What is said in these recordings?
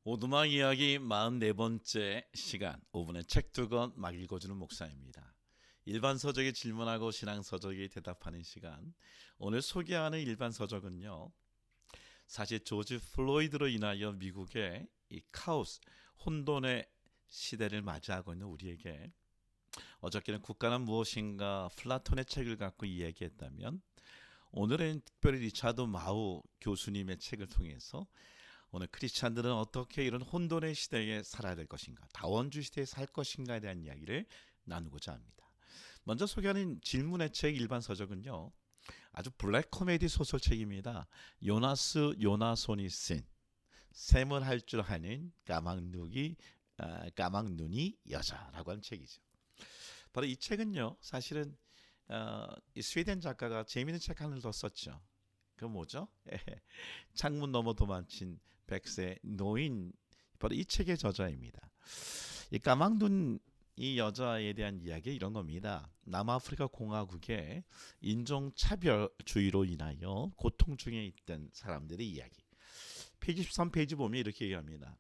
오두막 이야기 44번째 시간 5분의 책 두 권 막 읽어주는 목사입니다. 일반 서적에 질문하고 신앙 서적에 대답하는 시간. 오늘 소개하는 일반 서적은요, 사실 조지 플로이드로 인하여 미국의 이 카오스, 혼돈의 시대를 맞이하고 있는 우리에게 어저께는 국가는 무엇인가 플라톤의 책을 갖고 이야기했다면, 오늘은 특별히 리차드 마우 교수님의 책을 통해서 오늘 크리스찬들은 어떻게 이런 혼돈의 시대에 살아야 될 것인가, 다원주의 시대에 살 것인가에 대한 이야기를 나누고자 합니다. 먼저 소개하는 질문의 책 일반 서적은요, 아주 블랙 코미디 소설책입니다. 요나스 요나손이 쓴 샘을 할 줄 아는 까막눈이 여자라고 하는 책이죠. 바로 이 책은요, 사실은 이 스웨덴 작가가 재미있는 책 하나를 더 썼죠. 그 뭐죠? 창문 너머 도망친 백세 노인, 바로 이 책의 저자입니다. 이 까막눈 이 여자에 대한 이야기 이런 겁니다. 남아프리카 공화국의 인종차별주의로 인하여 고통 중에 있던 사람들의 이야기. 페이지 13페이지 보면 이렇게 얘기합니다.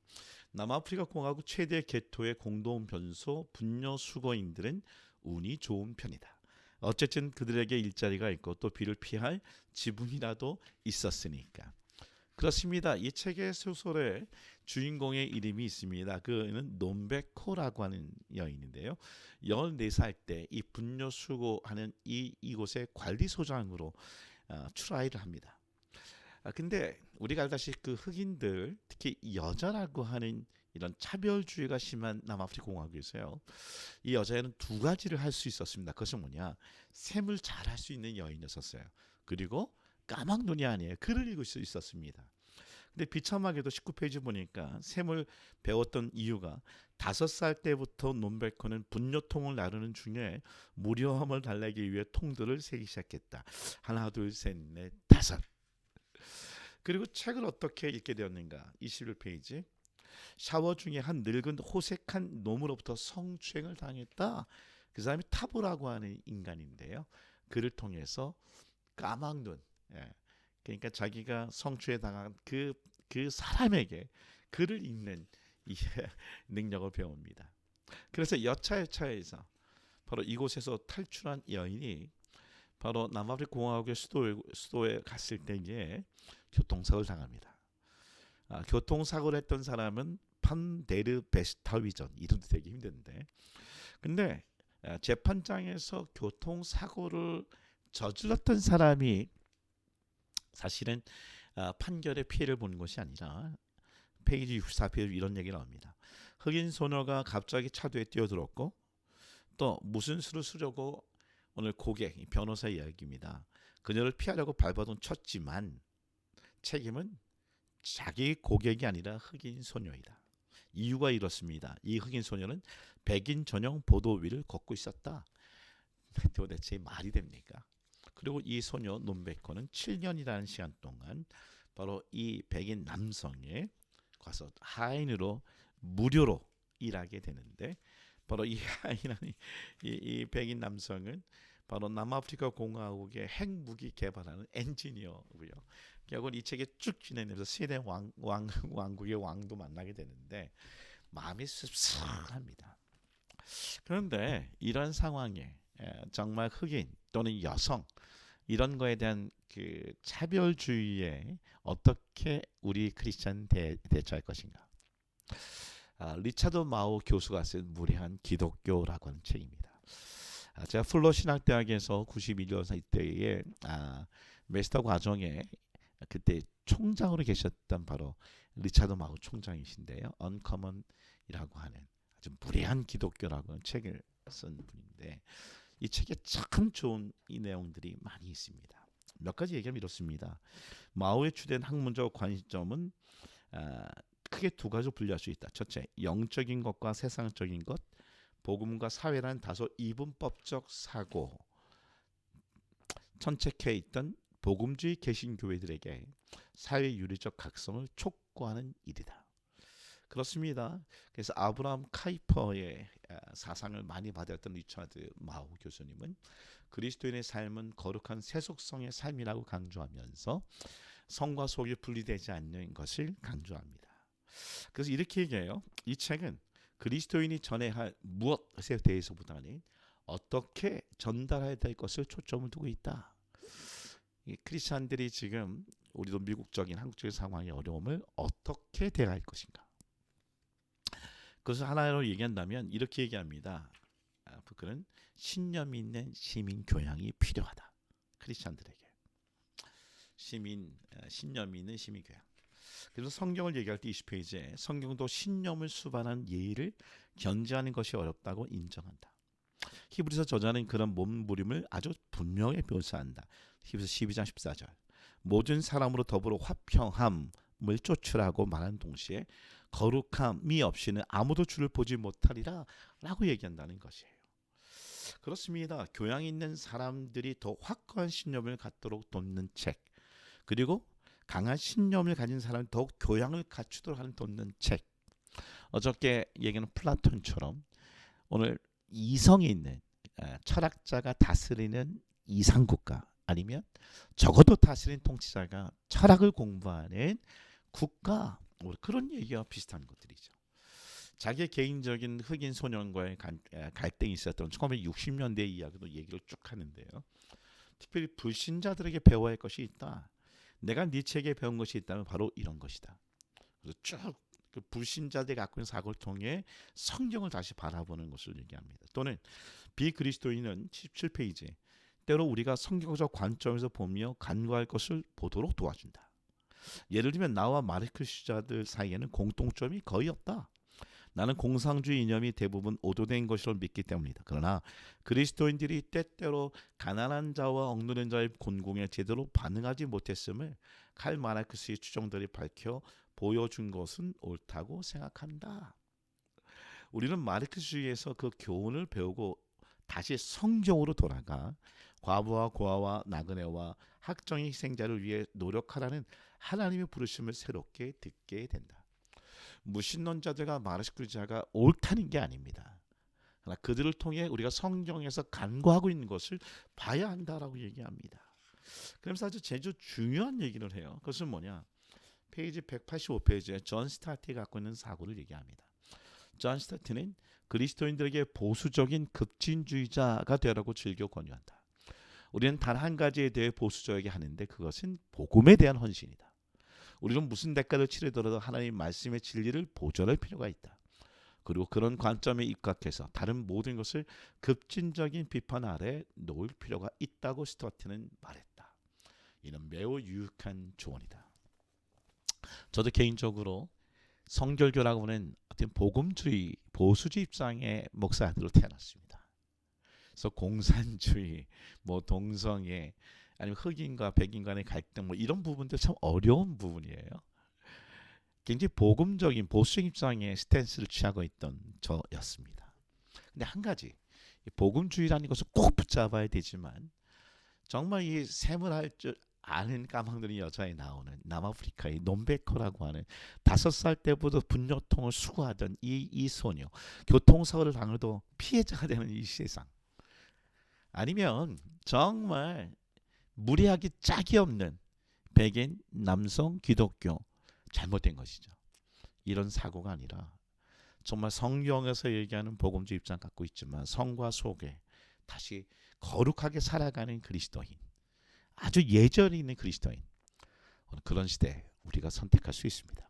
남아프리카 공화국 최대 개토의 공동 변소 분녀 수거인들은 운이 좋은 편이다. 어쨌든 그들에게 일자리가 있고 또 비를 피할 지붕이라도 있었으니까. 그렇습니다. 이 책의 소설에 주인공의 이름이 있습니다. 그는 논베코라고 하는 여인인데요. 14살 때 이 분뇨 수거하는 이곳의 관리소장으로 출하를 합니다. 근데 우리가 알다시피 그 흑인들, 특히 여자라고 하는 이런 차별주의가 심한 남아프리카 공화국에서요, 이 여자애는 두 가지를 할 수 있었습니다. 그것은 뭐냐, 셈을 잘 할 수 있는 여인이었어요. 그리고 까막 눈이 아니에요. 글을 읽을 수 있었습니다. 근데 비참하게도 19페이지 보니까 셈을 배웠던 이유가 5살 때부터 논베커는 분뇨통을 나르는 중에 무료함을 달래기 위해 통들을 세기 시작했다. 하나, 둘, 셋, 넷, 다섯. 그리고 책을 어떻게 읽게 되었는가? 21페이지. 샤워 중에 한 늙은 호색한 놈으로부터 성추행을 당했다. 그 사람이 타보라고 하는 인간인데요. 그를 통해서 까막눈, 그러니까 자기가 성추에 당한 그 사람에게 글을 읽는 이 능력을 배웁니다. 그래서 여차여차해서 바로 이곳에서 탈출한 여인이 바로 남아프리카 공화국의 수도에 갔을 때에 교통사고를 당합니다. 교통사고를 했던 사람은 판데르 베스타위전, 이름도 되게 힘든데, 근데 재판장에서 교통사고를 저질렀던 사람이 사실은 판결의 피해를 보는 것이 아니라 페이지 64페이지 이런 얘기가 나옵니다. 흑인 소녀가 갑자기 차도에 뛰어들었고 또 무슨 수를 쓰려고 오늘 고객, 변호사 이야기입니다. 그녀를 피하려고 발버둥 쳤지만 책임은 자기 고객이 아니라 흑인 소녀이다. 이유가 이렇습니다. 이 흑인 소녀는 백인 전용 보도 위를 걷고 있었다. 도대체 말이 됩니까? 그리고 이 소녀 논베커는 7년이라는 시간 동안 바로 이 백인 남성에 가서 하인으로 무료로 일하게 되는데, 바로 이 하인이라는 이 백인 남성은 바로 남아프리카 공화국의 핵무기 개발하는 엔지니어고요. 결국 이 책에 쭉 진행되면서 세대 왕국의 왕도 만나게 되는데 마음이 씁쓸합니다. 그런데 이런 상황에 정말 흑인 또는 여성 이런 거에 대한 그 차별주의에 어떻게 우리 크리스천 대처할 것인가? 리차드 마우 교수가 쓴 무례한 기독교라고 하는 책입니다. 제가 플러 신학대학에서 91년 이때에 메스터 과정에 그때 총장으로 계셨던 바로 리차드 마우 총장이신데요. 언커먼이라고 하는 아주 무례한 기독교라고 하는 책을 쓴 분인데, 이 책에 참 좋은 이 내용들이 많이 있습니다. 몇 가지 얘기하면 이렇습니다. 마오의 주된 학문적 관점은 크게 두 가지로 분류할 수 있다. 첫째, 영적인 것과 세상적인 것, 복음과 사회라는 다소 이분법적 사고 천책해 있던 복음주의 개신교회들에게 사회윤리적 각성을 촉구하는 일이다. 그렇습니다. 그래서 아브라함 카이퍼의 사상을 많이 받았던 리차드 마우 교수님은 그리스도인의 삶은 거룩한 세속성의 삶이라고 강조하면서 성과 속이 분리되지 않는 것을 강조합니다. 그래서 이렇게 얘기해요. 이 책은 그리스도인이 전해야 할 무엇에 대해서보다는 어떻게 전달해야 될 것을 초점을 두고 있다. 이 크리스찬들이 지금 우리도 미국적인 한국적인 상황의 어려움을 어떻게 대할 것인가. 그래서 하나로 얘기한다면 이렇게 얘기합니다. 그는 신념 있는 시민 교양이 필요하다. 크리스찬들에게 신념 있는 시민 교양. 그래서 성경을 얘기할 때 20페이지에 성경도 신념을 수반한 예의를 견지하는 것이 어렵다고 인정한다. 히브리서 저자는 그런 몸부림을 아주 분명히 묘사한다. 히브리서 12장 14절. 모든 사람으로 더불어 화평함을 쫓으라고 말하는 동시에 거룩함이 없이는 아무도 주를 보지 못하리라 라고 얘기한다는 것이에요. 그렇습니다. 교양 있는 사람들이 더 확고한 신념을 갖도록 돕는 책, 그리고 강한 신념을 가진 사람이 더욱 교양을 갖추도록 하는 돕는 책. 어저께 얘기하는 플라톤처럼 오늘 이성이 있는 철학자가 다스리는 이상국가, 아니면 적어도 다스리는 통치자가 철학을 공부하는 국가, 그런 얘기와 비슷한 것들이죠. 자기의 개인적인 흑인 소년과의 갈등이 있었던 1960년대 이야기도 얘기를 쭉 하는데요. 특별히 불신자들에게 배워야 할 것이 있다. 내가 네 책에 배운 것이 있다면 바로 이런 것이다. 그래서 쭉 그 불신자들이 갖고 있는 사고를 통해 성경을 다시 바라보는 것을 얘기합니다. 또는 비그리스도인은 17페이지 때로 우리가 성경적 관점에서 보며 간구할 것을 보도록 도와준다. 예를 들면 나와 마르크스주의자들 사이에는 공통점이 거의 없다. 나는 공상주의 이념이 대부분 오도된 것으로 믿기 때문이다. 그러나 그리스도인들이 때때로 가난한 자와 억누른 자의 곤궁에 제대로 반응하지 못했음을 칼 마르크스의 추정들이 밝혀 보여준 것은 옳다고 생각한다. 우리는 마르크스주의에서 그 교훈을 배우고 다시 성경으로 돌아가 과부와 고아와 나그네와 학정의 희생자를 위해 노력하라는 하나님의 부르심을 새롭게 듣게 된다. 무신론자들과 마르크스주의자가 옳다는 게 아닙니다. 그러나 그들을 통해 우리가 성경에서 간구하고 있는 것을 봐야 한다라고 얘기합니다. 그러면서 아주 중요한 얘기를 해요. 그것은 뭐냐? 페이지 185페이지에 존 스타트가 갖고 있는 사고를 얘기합니다. 존 스타트는 그리스도인들에게 보수적인 급진주의자가 되라고 즐겨 권유한다. 우리는 단 한 가지에 대해 보수적이게 하는데 그것은 복음에 대한 헌신이다. 우리는 무슨 대가를 치르더라도 하나님 말씀의 진리를 보존할 필요가 있다. 그리고 그런 관점에 입각해서 다른 모든 것을 급진적인 비판 아래 놓을 필요가 있다고 스튜어트는 말했다. 이는 매우 유익한 조언이다. 저도 개인적으로 성결교라고 하는 어떤 복음주의, 보수주의 입장의 목사들로 태어났습니다. 그래서 공산주의, 동성애, 아니면 흑인과 백인 간의 갈등, 이런 부분들 참 어려운 부분이에요. 굉장히 복음적인 보수 입장의 스탠스를 취하고 있던 저였습니다. 근데 한 가지, 복음주의라는 것을 꼭 붙잡아야 되지만 정말 이 샘을 할 줄 아는 까망들이 여자에 나오는 남아프리카의 논베커라고 하는 5살 때부터 분뇨통을 수고하던 이 소녀, 교통사고를 당해도 피해자가 되는 이 세상, 아니면 정말 무례하기 짝이 없는 백인 남성 기독교, 잘못된 것이죠. 이런 사고가 아니라 정말 성경에서 얘기하는 복음주의 입장 갖고 있지만 성과 속에 다시 거룩하게 살아가는 그리스도인, 아주 예절이 있는 그리스도인, 그런 시대 우리가 선택할 수 있습니다.